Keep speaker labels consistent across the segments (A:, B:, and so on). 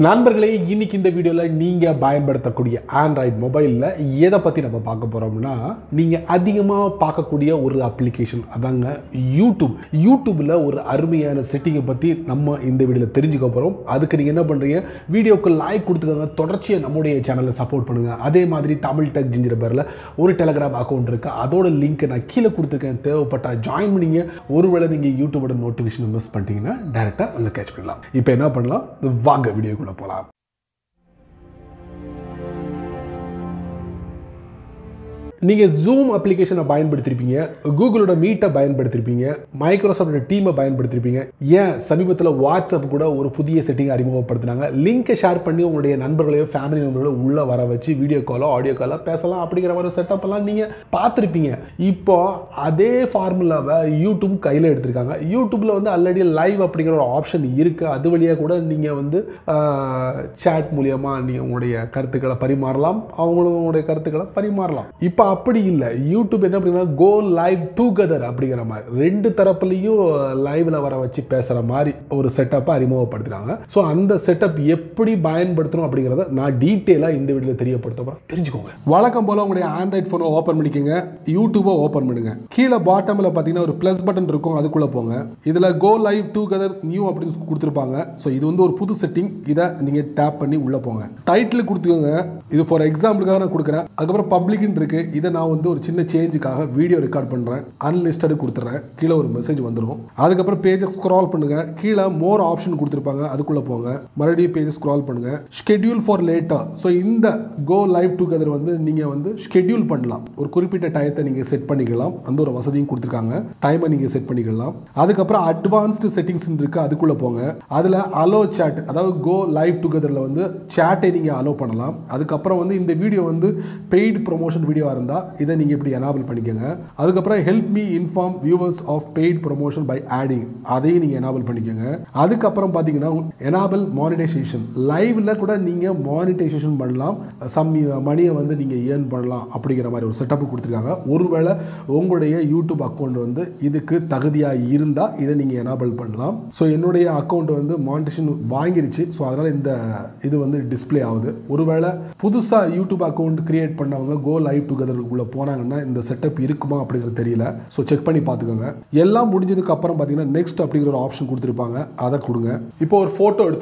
A: நண்பர்களே, இன்னைக்கு இந்த வீடியோவில் நீங்கள் பயன்படுத்தக்கூடிய ஆண்ட்ராய்டு மொபைலில் எதை பற்றி நம்ம பார்க்க போகிறோம்னா, நீங்கள் அதிகமாக பார்க்கக்கூடிய ஒரு அப்ளிகேஷன் அதாங்க யூடியூப்பில் ஒரு அருமையான செட்டிங்கை பற்றி நம்ம இந்த வீடியோவில் தெரிஞ்சுக்க போகிறோம். அதுக்கு நீங்கள் என்ன பண்ணுறீங்க, வீடியோக்கு லைக் கொடுத்துக்கோங்க, தொடர்ச்சியாக நம்முடைய சேனலை சப்போர்ட் பண்ணுங்கள். அதே மாதிரி தமிழ் டெக் ஜிஞ்சர் பேரில் ஒரு டெலகிராம் அக்கௌண்ட் இருக்குது, அதோட லிங்க்கை நான் கீழே கொடுத்துருக்கேன். தேவைப்பட்டால் ஜாயின் பண்ணிங்க. ஒருவேளை நீங்கள் யூடியூபோட நோட்டிஃபிகேஷன் மிஸ் பண்ணிட்டீங்கன்னா டேரெக்டாக அங்கே கேட்ச் பண்ணலாம். இப்போ என்ன பண்ணலாம், வாங்க வீடியோக்குள்ள போலாம். நீங்கள் ஜூம் அப்ளிகேஷனை பயன்படுத்திருப்பீங்க, கூகுளோட மீட்டை பயன்படுத்திருப்பீங்க, மைக்ரோசாஃப்டோட டீமை பயன்படுத்திருப்பீங்க. ஏன் சமீபத்தில் வாட்ஸ்அப் கூட ஒரு புதிய செட்டிங் அறிமுகப்படுத்தினாங்க. லிங்கை ஷேர் பண்ணி உங்களுடைய நண்பர்களையோ ஃபேமிலி மெம்பர்களோ உள்ளே வர வச்சு வீடியோ காலோ ஆடியோ காலோ பேசலாம் அப்படிங்கிற மாதிரி செட்டப் எல்லாம் நீங்கள் பார்த்துருப்பீங்க. இப்போ அதே ஃபார்முலாவை யூடியூப் கையில் எடுத்திருக்காங்க. யூடியூப்பில் வந்து ஆல்ரெடி லைவ் அப்படிங்கிற ஒரு ஆப்ஷன் இருக்குது. அது வழியாக கூட நீங்கள் வந்து சேட் மூலியமாக நீங்கள் உங்களுடைய கருத்துக்களை பரிமாறலாம், அவங்களுடைய கருத்துக்களை பரிமாறலாம். இப்போ அப்படி இல்லை, யூடியூப் என்ன பண்ணுறாங்க, கோ லைவ் டுகெதர் அப்படிங்கிற மாதிரி ரெண்டு தரப்புலையும் லைவ்ல வர வச்சு பேசுகிற மாதிரி ஒரு செட்டப்பை அறிமுகப்படுத்துகிறாங்க. ஸோ அந்த செட்டப் எப்படி பயன்படுத்தணும் அப்படிங்கிறத நான் டீட்டெயிலாக இந்த வீடியோவில் தெரியப்படுத்த தெரிஞ்சுக்கோங்க. வழக்கம் போல் உங்களுடைய ஆண்ட்ராய்ட் ஃபோனை ஓப்பன் பண்ணிக்கோங்க, யூடியூபை ஓப்பன் பண்ணுங்க. கீழே பாட்டமில் பார்த்தீங்கன்னா ஒரு ப்ளஸ் பட்டன் இருக்கும், அதுக்குள்ளே போங்க. இதில் கோ லைவ் டுகெதர் நியூ அப்படின்னு கொடுத்துருப்பாங்க. ஸோ இது வந்து ஒரு புது செட்டிங். இதை நீங்கள் டேப் பண்ணி உள்ளே போங்க. டைட்டில் கொடுத்துக்கோங்க. இது ஃபார் எக்ஸாம்பிளுக்காக நான் கொடுக்குறேன். அதுக்கப்புறம் பப்ளிக்னு இருக்கு. இதை நான் வந்து ஒரு சின்ன சேஞ்சுக்காக வீடியோ ரெக்கார்ட் பண்ணுறேன், அன்லிஸ்டடு கொடுத்துட்றேன். கீழே ஒரு மெசேஜ் வந்துடும். அதுக்கப்புறம் பேஜை ஸ்க்ரால் பண்ணுங்க. கீழே மோர் ஆப்ஷன் கொடுத்துருப்பாங்க, அதுக்குள்ளே போங்க. மறுபடியும் பேஜை ஸ்க்ரால் பண்ணுங்க. Schedule for later. ஸோ இந்த கோ லைவ் டுகெதர் வந்து நீங்கள் வந்து ஷெட்யூல் பண்ணலாம். ஒரு குறிப்பிட்ட டயத்தை நீங்கள் செட் பண்ணிக்கலாம். அந்த ஒரு வசதியும் கொடுத்துருக்காங்க. டைமை நீங்கள் செட் பண்ணிக்கலாம். அதுக்கப்புறம் அட்வான்ஸ்டு செட்டிங்ஸ் இருக்கு, அதுக்குள்ளே போங்க. அதில் அலோ சேட், அதாவது கோ லைவ் டுகெதரில் வந்து சேட்டை நீங்கள் அலோ பண்ணலாம். அதுக்கப்புறம் வந்து இந்த வீடியோ வந்து பெய்டு ப்ரொமோஷன் வீடியோவாக இருந்தால் இதை நீங்கள் இப்படி எனேபிள் பண்ணிக்கோங்க. அதுக்கப்புறம் help me inform viewers of paid promotion by adding, அதையும் நீங்கள் எனேபிள் பண்ணிக்கோங்க. அதுக்கப்புறம் பார்த்தீங்கன்னா எனேபிள் மானிட்டைசேஷன். லைவ்ல கூட நீங்கள் மானிட்டைசேஷன் பண்ணலாம், சம் மணியை வந்து நீங்கள் ஏர்ன் பண்ணலாம் அப்படிங்கிற மாதிரி ஒரு செட்டப் கொடுத்துருக்காங்க. ஒருவேளை உங்களுடைய யூடியூப் அக்கௌண்ட் வந்து இதுக்கு தகுதியாக இருந்தால் இதை நீங்கள் எனேபிள் பண்ணலாம். ஸோ என்னுடைய அக்கௌண்ட் வந்து மானிட்டைசேஷன் வாங்கிருச்சு. ஸோ அதனால் இந்த இது வந்து டிஸ்பிளே ஆகுது. ஒருவேளை புதுசாக யூடியூப் அக்கௌண்ட் கிரியேட் பண்ணவங்க கோ லைவ் டுகெதருக்குள்ள போனாங்கன்னா இந்த செட்டப் இருக்குமா அப்படிங்கிறது தெரியல. ஸோ செக் பண்ணி பார்த்துக்கோங்க. எல்லாம் முடிஞ்சதுக்கு அப்புறம் பார்த்தீங்கன்னா நெக்ஸ்ட் அப்படிங்கிற ஒரு ஆப்ஷன் கொடுத்துருப்பாங்க, அதை கொடுங்க. இப்போ ஒரு ஃபோட்டோ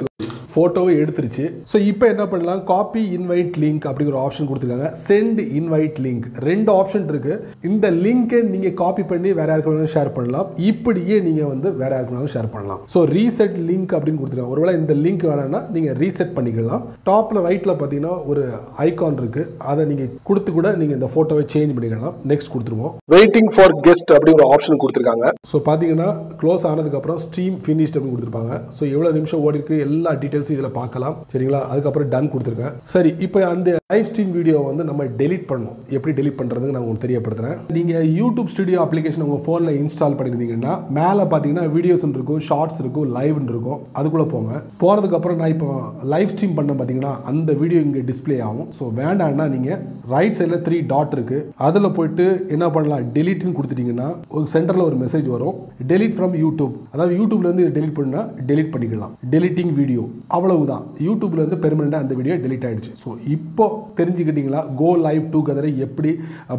A: ஃபோட்டோவை எடுத்துருச்சு. ஸோ இப்போ என்ன பண்ணலாம், காப்பி இன்வைட் லிங்க் அப்படிங்கிற ஆப்ஷன் கொடுத்துருக்காங்க, சென்ட் இன்வைட் லிங்க். ரெண்டு ஆப்ஷன் இருக்கு. இந்த லிங்கை நீங்கள் காப்பி பண்ணி வேற யாருக்கு வேணாலும் ஷேர் பண்ணலாம், இப்படியே நீங்கள் வந்து வேற யாருக்கு வேணாலும் ஷேர் பண்ணலாம். ஸோ ரீசெட் லிங்க் அப்படின்னு கொடுத்துருக்காங்க. ஒருவேளை இந்த லிங்க் வேணும்னா நீங்கள் ரீசெட் பண்ணிக்கலாம். டாப்பில் ரைட்டில் பார்த்தீங்கன்னா ஒரு ஐகான் இருக்கு, அதை நீங்கள் கொடுத்து கூட நீங்கள் இந்த ஃபோட்டோவை சேஞ்ச் பண்ணிக்கலாம். நெக்ஸ்ட் கொடுத்துருவோம். வெயிட்டிங் ஃபார் கெஸ்ட் அப்படிங்கிற ஆப்ஷன் கொடுத்துருக்காங்க. ஸோ பார்த்தீங்கன்னா க்ளோஸ் ஆனதுக்கப்புறம் ஸ்ட்ரீம் ஃபினிஷ்ட் அப்படின்னு கொடுத்துருப்பாங்க. ஸோ எவ்வளோ நிமிஷம் ஓடி இருக்கு எல்லா டீட்டெயில்ஸ் இதில் பார்க்கலாம். சரிங்களா? அதுக்கப்புறம் டன் கொடுத்துருக்கேன். சரி, இப்போ அந்த லைவ் ஸ்ட்ரீம் வீடியோ வந்து நம்ம டெலிட் பண்ணணும். எப்படி டெலிட் பண்ணுறதுன்னு நான் உங்களுக்கு தெரியப்படுத்துறேன். நீங்கள் யூடியூப் ஸ்டுடியோ அப்ளிகேஷன் உங்கள் ஃபோனில் இன்ஸ்டால் பண்ணியிருந்தீங்கன்னா மேலே பார்த்தீங்கன்னா வீடியோஸ் இருக்கும், ஷார்ட்ஸ் இருக்கும், லைவ்னு இருக்கும். அதுக்குள்ளே போங்க. போனதுக்கப்புறம் நான் இப்போ லைவ் ஸ்ட்ரீம் பண்ண பார்த்தீங்கன்னா அந்த வீடியோ இங்கே டிஸ்பிளே ஆகும். ஸோ வேண்டாம்னா நீங்கள் ரைட் சைடில் 3 டாட் இருக்கு, அதில் போயிட்டு என்ன பண்ணலாம், டெலிட்னு கொடுத்துட்டீங்கன்னா ஒரு சென்டரில் ஒரு மெசேஜ் வரும், டெலிட் ஃப்ரம் யூடியூப். அதாவது யூடியூப்லேருந்து இது டெலிட் பண்ணால் டெலிட் பண்ணிக்கலாம். டெலிட்டிங் வீடியோ, அவ்வளவுதான். யூடியூப்ல இருந்து பெர்மனண்டா அந்த வீடியோ டெலிட் ஆயிடுச்சு. ஸோ இப்போ தெரிஞ்சுக்கிட்டீங்களா கோ லைவ் டுகெதரை எப்படி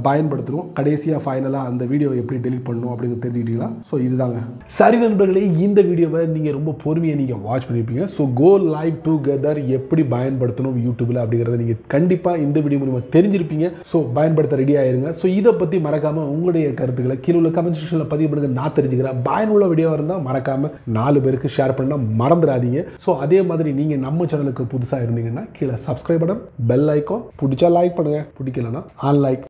A: பயன்படுத்தணும், கடைசியாக ஃபைனலாக அந்த வீடியோவை எப்படி டெலிட் பண்ணணும் அப்படின்னு தெரிஞ்சுக்கிட்டீங்களா? ஸோ இதுதாங்க. சரி நண்பர்களே, இந்த வீடியோவை நீங்கள் ரொம்ப பொறுமையாக நீங்கள் வாட்ச் பண்ணியிருப்பீங்க. ஸோ கோ லைவ் டுகெதர் எப்படி பயன்படுத்தணும் யூடியூப்ல அப்படிங்கிறத நீங்கள் கண்டிப்பாக இந்த வீடியோ மூலமாக தெரிஞ்சிருப்பீங்க. ஸோ பயன்படுத்த ரெடி ஆயிருங்க. ஸோ இதை பற்றி மறக்காம உங்களுடைய கருத்துக்களை கீழே உள்ள கமெண்ட் செக்ஷனில் பதிவு பண்ணுங்க. நான் தெரிஞ்சுக்கிறேன். பயனுள்ள வீடியோவாக இருந்தால் மறக்காம 4 பேருக்கு ஷேர் பண்ண மறந்துடாதீங்க. ஸோ அதே மாதிரி நீங்கள் நம்ம சேனலுக்கு புதுசாக இருந்தீங்கன்னா கீழே சப்ஸ்கிரைப் பட்டன், பெல் ஐக்கான், பிடிச்சா லைக் பண்ணுங்க, பிடிக்கலன்னா அன்லைக்.